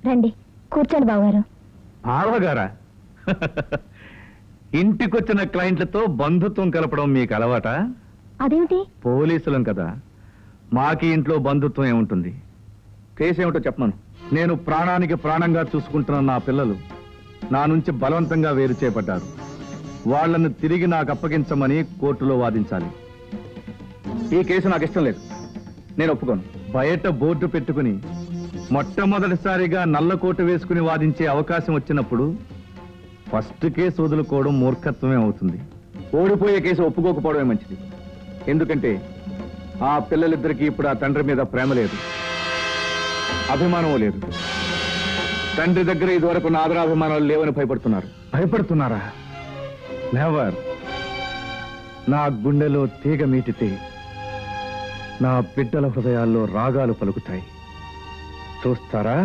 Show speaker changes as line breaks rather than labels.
రండి కూర్చోండి బావగారు.
బావగారా? ఇంటికొచ్చిన క్లయింట్లతో బంధుత్వం కలపడం మీకు అలవాటా?
అదేమిటి?
పోలీసులం కదా, మాకి ఇంట్లో బంధుత్వం ఏముంటుంది? కేసేమిటో చెప్పమను. నేను ప్రాణానికి ప్రాణంగా చూసుకుంటున్న నా పిల్లలు నా నుంచి బలవంతంగా వేరు చేయబడ్డారు. వాళ్లను తిరిగి నాకు అప్పగించమని కోర్టులో వాదించాలి. ఈ కేసు నాకు ఇష్టం లేదు, నేను ఒప్పుకోను. బయట బోర్డు పెట్టుకుని మొట్టమొదటిసారిగా నల్ల కోటు వేసుకుని వాదించే అవకాశం వచ్చినప్పుడు ఫస్ట్ కేసు వదులుకోవడం మూర్ఖత్వమే అవుతుంది. ఓడిపోయే కేసు ఒప్పుకోకపోవడమే మంచిది. ఎందుకంటే ఆ పిల్లలిద్దరికీ ఇప్పుడు ఆ తండ్రి మీద ప్రేమ లేదు, అభిమానం లేదు. తండ్రి దగ్గర ఇదివరకు నా ఆదరాభిమానాలు లేవని భయపడుతున్నారు. భయపడుతున్నారా? నెవర్. నా గుండెలో తీగ మీటితే నా బిడ్డల హృదయాల్లో రాగాలు పలుకుతాయి. చూస్తారా?